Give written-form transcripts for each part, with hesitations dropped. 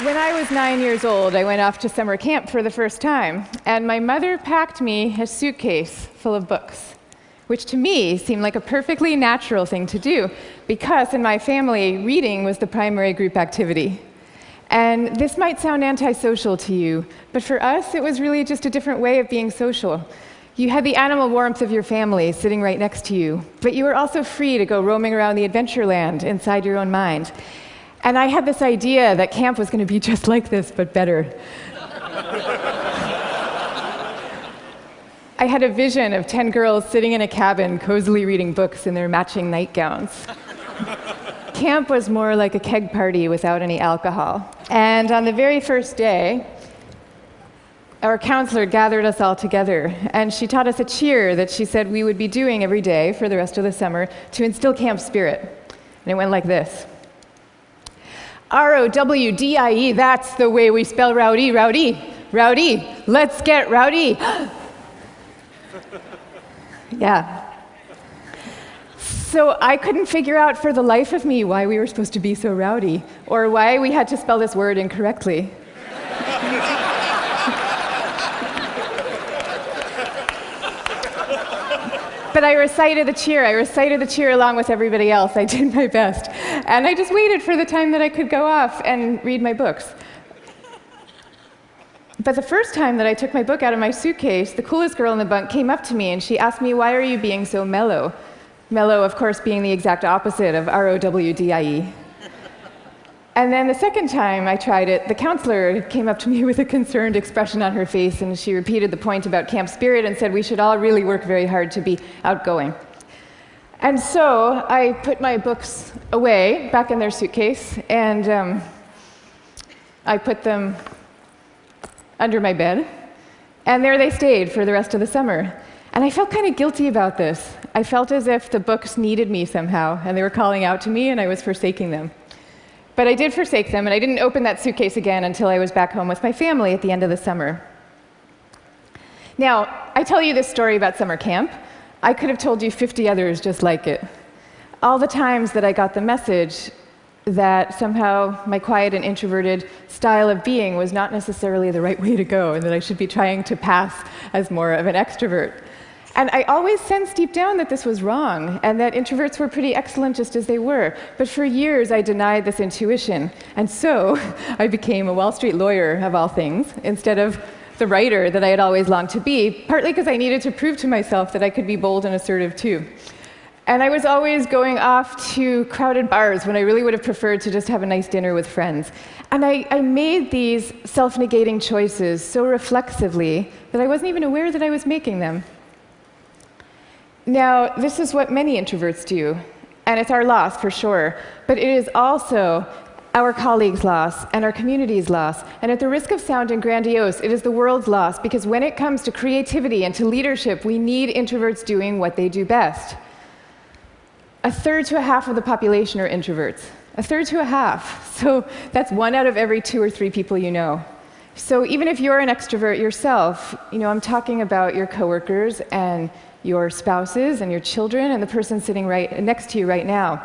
When I was 9 years old, I went off to summer camp for the first time, and my mother packed me a suitcase full of books, which to me seemed like a perfectly natural thing to do, because in my family, reading was the primary group activity. And this might sound antisocial to you, but for us, it was really just a different way of being social. You had the animal warmth of your family sitting right next to you, but you were also free to go roaming around the adventure land inside your own mind. And I had this idea that camp was going to be just like this, but better. I had a vision of 10 girls sitting in a cabin, cozily reading books in their matching nightgowns. Camp was more like a keg party without any alcohol. And on the very first day, our counselor gathered us all together, and she taught us a cheer that she said we would be doing every day for the rest of the summer to instill camp spirit. And it went like this. R-O-W-D-I-E, that's the way we spell rowdy, rowdy, rowdy. Let's get rowdy. Yeah. So I couldn't figure out for the life of me why we were supposed to be so rowdy, or why we had to spell this word incorrectly. But I recited the cheer. I recited the cheer along with everybody else. I did my best. And I just waited for the time that I could go off and read my books. But the first time that I took my book out of my suitcase, the coolest girl in the bunk came up to me and she asked me, "Why are you being so mellow?" Mellow, of course, being the exact opposite of R-O-W-D-I-E. And then the second time I tried it, the counselor came up to me with a concerned expression on her face, and she repeated the point about camp spirit and said we should all really work very hard to be outgoing. And so I put my books away, back in their suitcase, and I put them under my bed, and there they stayed for the rest of the summer. And I felt kind of guilty about this. I felt as if the books needed me somehow, and they were calling out to me, and I was forsaking them. But I did forsake them, and I didn't open that suitcase again until I was back home with my family at the end of the summer. Now, I tell you this story about summer camp. I could have told you 50 others just like it. All the times that I got the message that somehow my quiet and introverted style of being was not necessarily the right way to go, and that I should be trying to pass as more of an extrovert. And I always sensed deep down that this was wrong, and that introverts were pretty excellent just as they were. But for years, I denied this intuition. And so I became a Wall Street lawyer, of all things, instead of the writer that I had always longed to be, partly because I needed to prove to myself that I could be bold and assertive too. And I was always going off to crowded bars when I really would have preferred to just have a nice dinner with friends. And I made these self-negating choices so reflexively that I wasn't even aware that I was making them. Now, this is what many introverts do, and it's our loss for sure, but it is also our colleagues' loss and our community's loss, and at the risk of sounding grandiose, it is the world's loss, because when it comes to creativity and to leadership, we need introverts doing what they do best. A third to a half of the population are introverts. A third to a half. So that's 1 out of every 2 or 3 people you know. So even if you're an extrovert yourself, I'm talking about your coworkers and your spouses and your children and the person sitting right next to you right now.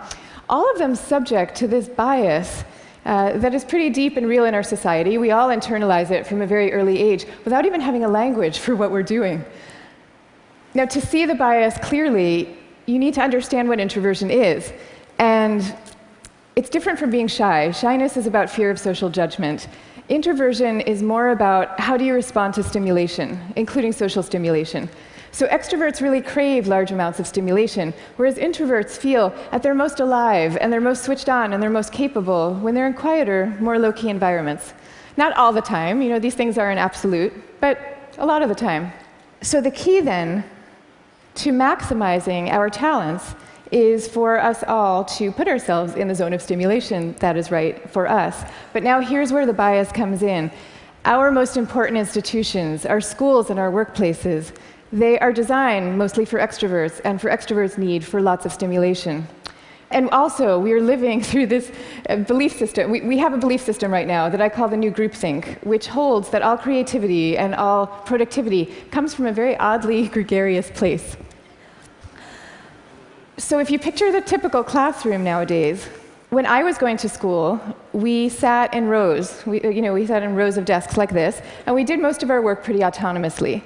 All of them subject to this bias that is pretty deep and real in our society. We all internalize it from a very early age without even having a language for what we're doing. Now, to see the bias clearly, you need to understand what introversion is. And it's different from being shy. Shyness is about fear of social judgment. Introversion is more about how do you respond to stimulation, including social stimulation. So extroverts really crave large amounts of stimulation, whereas introverts feel at their most alive and they're most switched on and they're most capable when they're in quieter, more low-key environments. Not all the time, these things are an absolute, but a lot of the time. So the key then to maximizing our talents is for us all to put ourselves in the zone of stimulation that is right for us. But now here's where the bias comes in. Our most important institutions, our schools and our workplaces, they are designed mostly for extroverts and for extroverts' need for lots of stimulation. And also, we are living through this belief system. We have a belief system right now that I call the new groupthink, which holds that all creativity and all productivity comes from a very oddly gregarious place. So if you picture the typical classroom nowadays, When I was going to school, we sat in rows. We sat in rows of desks like this, and we did most of our work pretty autonomously.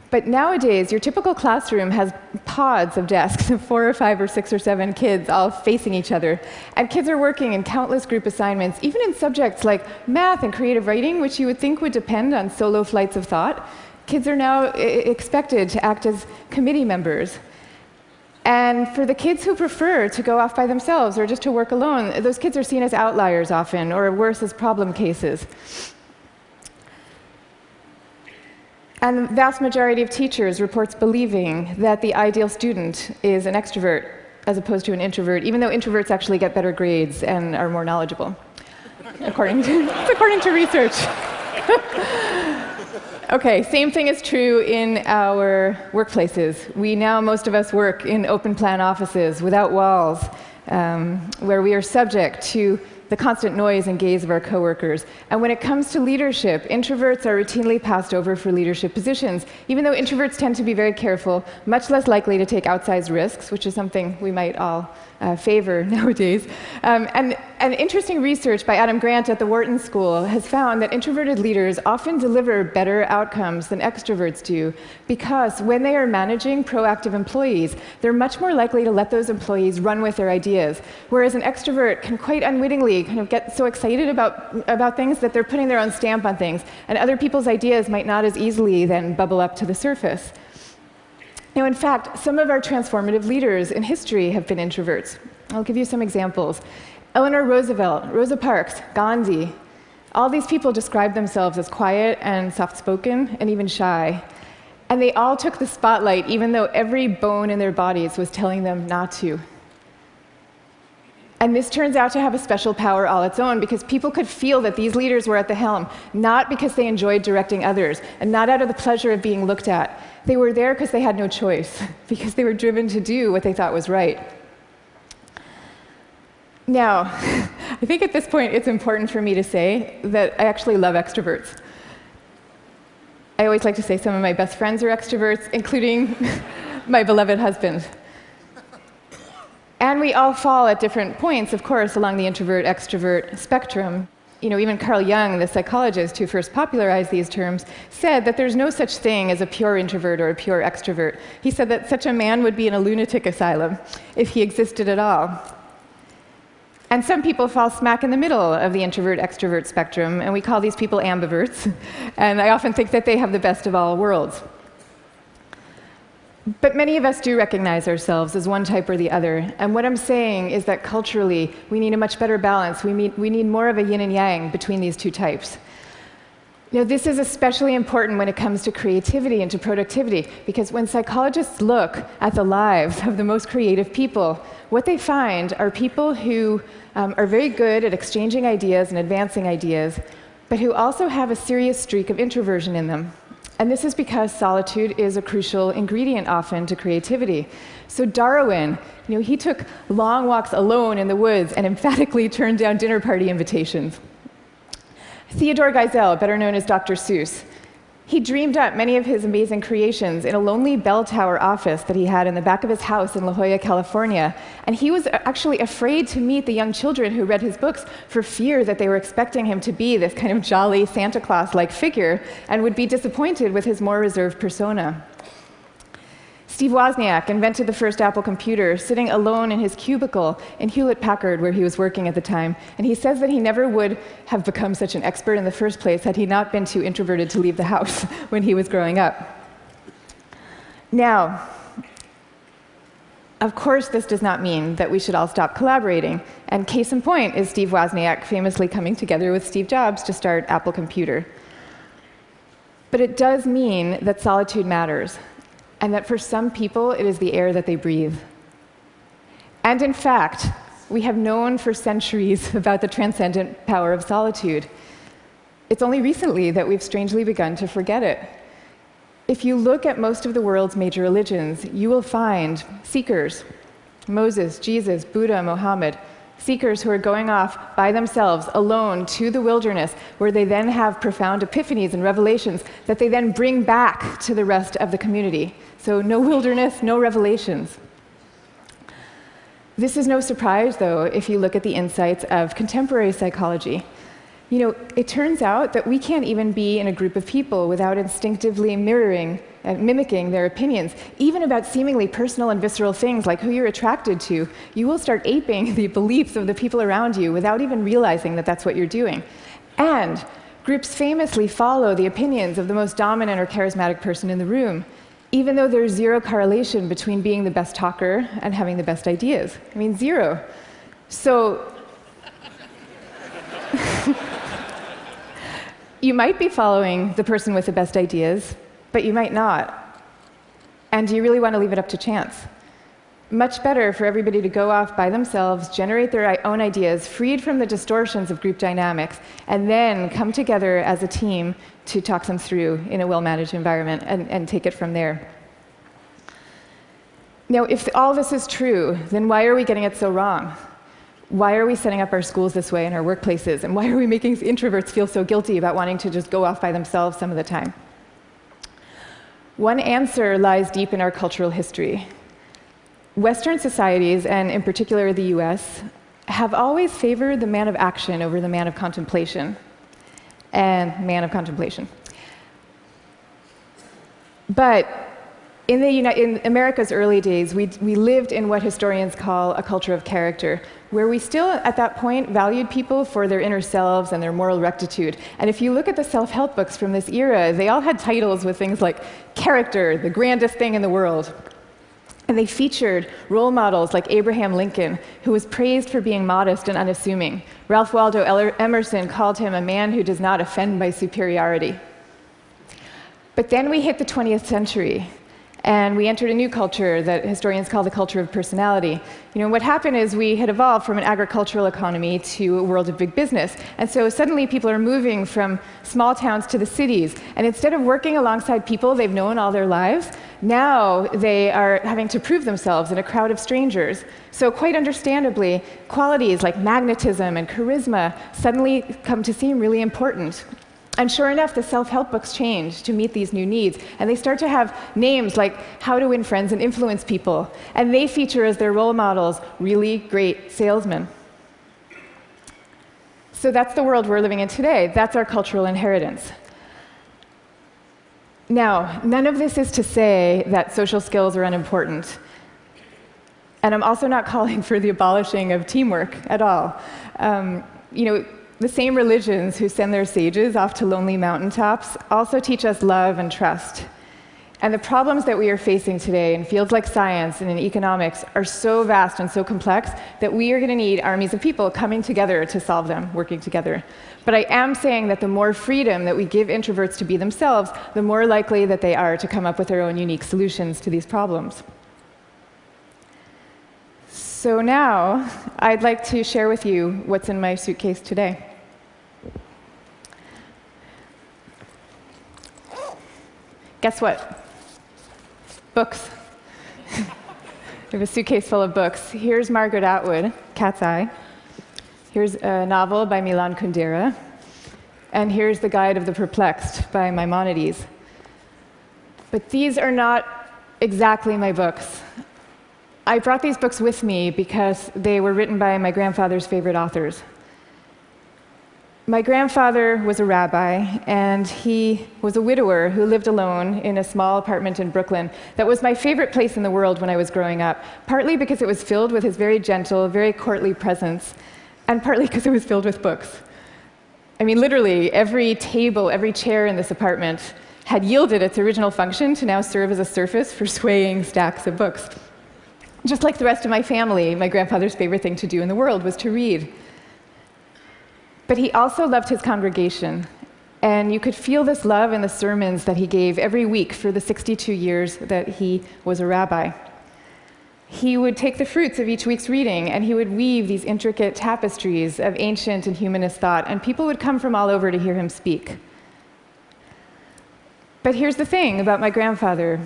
But nowadays, your typical classroom has pods of desks of 4 or 5 or 6 or 7 kids all facing each other. And kids are working in countless group assignments, even in subjects like math and creative writing, which you would think would depend on solo flights of thought. Kids are now expected to act as committee members. And for the kids who prefer to go off by themselves or just to work alone, those kids are seen as outliers often, or worse, as problem cases. And the vast majority of teachers reports believing that the ideal student is an extrovert as opposed to an introvert, even though introverts actually get better grades and are more knowledgeable, according to research. Okay, same thing is true in our workplaces. Most of us work in open plan offices without walls, where we are subject to the constant noise and gaze of our coworkers. And when it comes to leadership, introverts are routinely passed over for leadership positions, even though introverts tend to be very careful, much less likely to take outsized risks, which is something we might all favor nowadays. And interesting research by Adam Grant at the Wharton School has found that introverted leaders often deliver better outcomes than extroverts do, because when they are managing proactive employees, they're much more likely to let those employees run with their ideas, whereas an extrovert can quite unwittingly kind of get so excited about things that they're putting their own stamp on things, and other people's ideas might not as easily then bubble up to the surface. Now, in fact, some of our transformative leaders in history have been introverts. I'll give you some examples. Eleanor Roosevelt, Rosa Parks, Gandhi, all these people describe themselves as quiet and soft-spoken and even shy. And they all took the spotlight, even though every bone in their bodies was telling them not to. And this turns out to have a special power all its own, because people could feel that these leaders were at the helm, not because they enjoyed directing others, and not out of the pleasure of being looked at. They were there because they had no choice, because they were driven to do what they thought was right. Now, I think at this point it's important for me to say that I actually love extroverts. I always like to say some of my best friends are extroverts, including my beloved husband. And we all fall at different points, of course, along the introvert-extrovert spectrum. Even Carl Jung, the psychologist who first popularized these terms, said that there's no such thing as a pure introvert or a pure extrovert. He said that such a man would be in a lunatic asylum if he existed at all. And some people fall smack in the middle of the introvert-extrovert spectrum, and we call these people ambiverts. And I often think that they have the best of all worlds. But many of us do recognize ourselves as one type or the other. And what I'm saying is that culturally, we need a much better balance. We need more of a yin and yang between these two types. This is especially important when it comes to creativity and to productivity, because when psychologists look at the lives of the most creative people, what they find are people who are very good at exchanging ideas and advancing ideas, but who also have a serious streak of introversion in them. And this is because solitude is a crucial ingredient often to creativity. So Darwin, he took long walks alone in the woods and emphatically turned down dinner party invitations. Theodore Geisel, better known as Dr. Seuss, he dreamed up many of his amazing creations in a lonely bell tower office that he had in the back of his house in La Jolla, California. And he was actually afraid to meet the young children who read his books for fear that they were expecting him to be this kind of jolly Santa Claus-like figure and would be disappointed with his more reserved persona. Steve Wozniak invented the first Apple computer sitting alone in his cubicle in Hewlett-Packard, where he was working at the time. And he says that he never would have become such an expert in the first place had he not been too introverted to leave the house when he was growing up. Now, of course, this does not mean that we should all stop collaborating. And case in point is Steve Wozniak famously coming together with Steve Jobs to start Apple Computer. But it does mean that solitude matters, and that for some people, it is the air that they breathe. And in fact, we have known for centuries about the transcendent power of solitude. It's only recently that we've strangely begun to forget it. If you look at most of the world's major religions, you will find seekers, Moses, Jesus, Buddha, Mohammed, seekers who are going off by themselves, alone, to the wilderness, where they then have profound epiphanies and revelations that they then bring back to the rest of the community. So no wilderness, no revelations. This is no surprise, though, if you look at the insights of contemporary psychology. You know, it turns out that we can't even be in a group of people without instinctively mirroring and mimicking their opinions, even about seemingly personal and visceral things like who you're attracted to. You will start aping the beliefs of the people around you without even realizing that that's what you're doing. And groups famously follow the opinions of the most dominant or charismatic person in the room, even though there's zero correlation between being the best talker and having the best ideas. I mean, zero. So you might be following the person with the best ideas, but you might not. And do you really want to leave it up to chance? Much better for everybody to go off by themselves, generate their own ideas, freed from the distortions of group dynamics, and then come together as a team to talk them through in a well-managed environment and take it from there. Now, if all this is true, then why are we getting it so wrong? Why are we setting up our schools this way and our workplaces? And why are we making introverts feel so guilty about wanting to just go off by themselves some of the time? One answer lies deep in our cultural history. Western societies, and in particular the US, have always favored the man of action over the man of contemplation. But in America's early days, we lived in what historians call a culture of character, where we still, at that point, valued people for their inner selves and their moral rectitude. And if you look at the self-help books from this era, they all had titles with things like character, the grandest thing in the world. And they featured role models like Abraham Lincoln, who was praised for being modest and unassuming. Ralph Waldo Emerson called him a man who does not offend by superiority. But then we hit the 20th century, and we entered a new culture that historians call the culture of personality. You know, what happened is we had evolved from an agricultural economy to a world of big business. And so suddenly people are moving from small towns to the cities. And instead of working alongside people they've known all their lives, now they are having to prove themselves in a crowd of strangers. So quite understandably, qualities like magnetism and charisma suddenly come to seem really important. And sure enough, the self-help books change to meet these new needs. And they start to have names like How to Win Friends and Influence People. And they feature as their role models really great salesmen. So that's the world we're living in today. That's our cultural inheritance. Now, none of this is to say that social skills are unimportant. And I'm also not calling for the abolishing of teamwork at all. You know, the same religions who send their sages off to lonely mountaintops also teach us love and trust. And the problems that we are facing today in fields like science and in economics are so vast and so complex that we are going to need armies of people coming together to solve them, working together. But I am saying that the more freedom that we give introverts to be themselves, the more likely that they are to come up with their own unique solutions to these problems. So now, I'd like to share with you what's in my suitcase today. Guess what? Books. I have a suitcase full of books. Here's Margaret Atwood, Cat's Eye. Here's a novel by Milan Kundera. And here's The Guide of the Perplexed by Maimonides. But these are not exactly my books. I brought these books with me because they were written by my grandfather's favorite authors. My grandfather was a rabbi, and he was a widower who lived alone in a small apartment in Brooklyn that was my favorite place in the world when I was growing up, partly because it was filled with his very gentle, very courtly presence, and partly because it was filled with books. I mean, literally, every table, every chair in this apartment had yielded its original function to now serve as a surface for swaying stacks of books. Just like the rest of my family, my grandfather's favorite thing to do in the world was to read. But he also loved his congregation, and you could feel this love in the sermons that he gave every week for the 62 years that he was a rabbi. He would take the fruits of each week's reading, and he would weave these intricate tapestries of ancient and humanist thought, and people would come from all over to hear him speak. But here's the thing about my grandfather.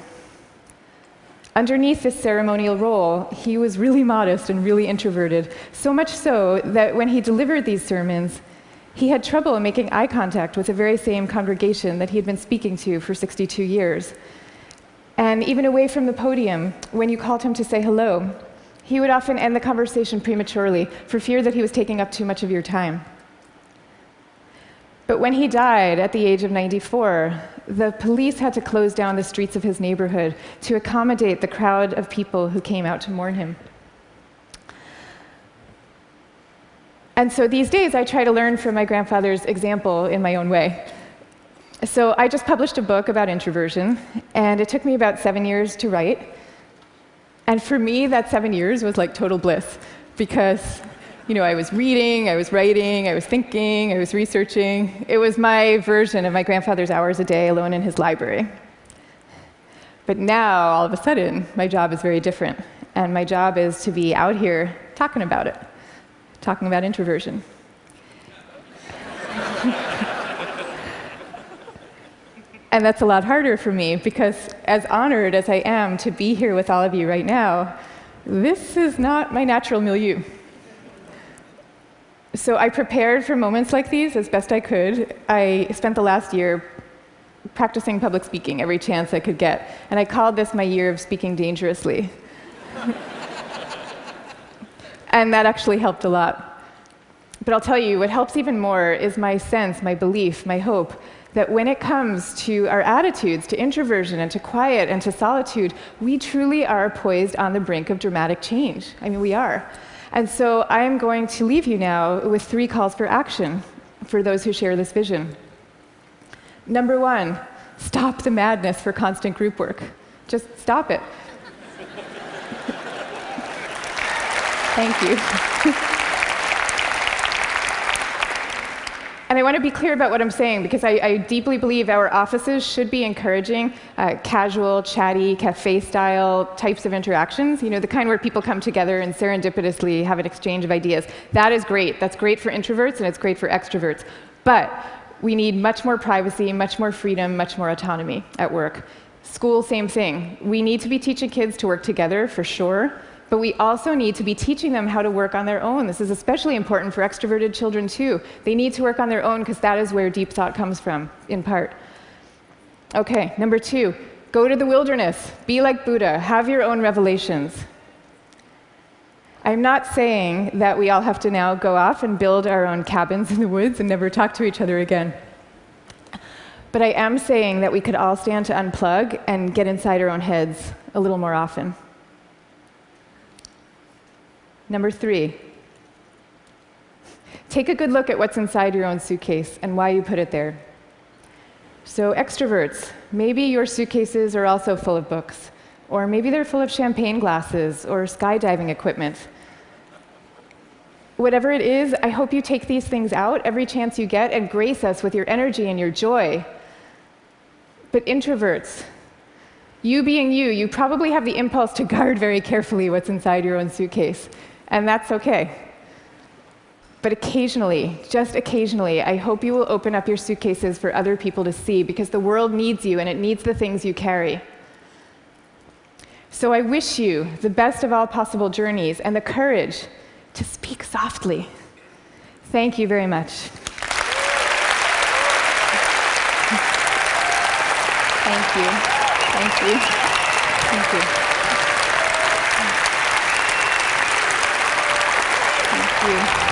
Underneath this ceremonial role, he was really modest and really introverted, so much so that when he delivered these sermons, he had trouble making eye contact with the very same congregation that he had been speaking to for 62 years. And even away from the podium, when you called him to say hello, He would often end the conversation prematurely for fear that he was taking up too much of your time. But when he died at the age of 94, the police had to close down the streets of his neighborhood to accommodate the crowd of people who came out to mourn him. And so these days, I try to learn from my grandfather's example in my own way. So I just published a book about introversion, and it took me about 7 years to write. And for me, that 7 years was like total bliss, because I was reading, I was writing, I was thinking, I was researching. It was my version of my grandfather's hours a day alone in his library. But now, all of a sudden, my job is very different. And my job is to be out here talking about it, talking about introversion. And that's a lot harder for me, because as honored as I am to be here with all of you right now, this is not my natural milieu. So I prepared for moments like these as best I could. I spent the last year practicing public speaking every chance I could get, and I called this my year of speaking dangerously. And that actually helped a lot. But I'll tell you, what helps even more is my sense, my belief, my hope, that when it comes to our attitudes to introversion and to quiet and to solitude, we truly are poised on the brink of dramatic change. I mean, we are. And so I am going to leave you now with 3 calls for action for those who share this vision. Number 1, stop the madness for constant group work. Just stop it. Thank you. And I want to be clear about what I'm saying, because I deeply believe our offices should be encouraging casual, chatty, cafe-style types of interactions, the kind where people come together and serendipitously have an exchange of ideas. That is great. That's great for introverts, and it's great for extroverts. But we need much more privacy, much more freedom, much more autonomy at work. School, same thing. We need to be teaching kids to work together, for sure. But we also need to be teaching them how to work on their own. This is especially important for extroverted children, too. They need to work on their own because that is where deep thought comes from, in part. Okay, number 2, go to the wilderness. Be like Buddha. Have your own revelations. I'm not saying that we all have to now go off and build our own cabins in the woods and never talk to each other again. But I am saying that we could all stand to unplug and get inside our own heads a little more often. Number 3, take a good look at what's inside your own suitcase and why you put it there. So extroverts, maybe your suitcases are also full of books, or maybe they're full of champagne glasses or skydiving equipment. Whatever it is, I hope you take these things out every chance you get and grace us with your energy and your joy. But introverts, you being you probably have the impulse to guard very carefully what's inside your own suitcase. And that's okay. But occasionally, just occasionally, I hope you will open up your suitcases for other people to see, because the world needs you and it needs the things you carry. So I wish you the best of all possible journeys and the courage to speak softly. Thank you very much. Thank you. Thank you. Thank you. Thank you.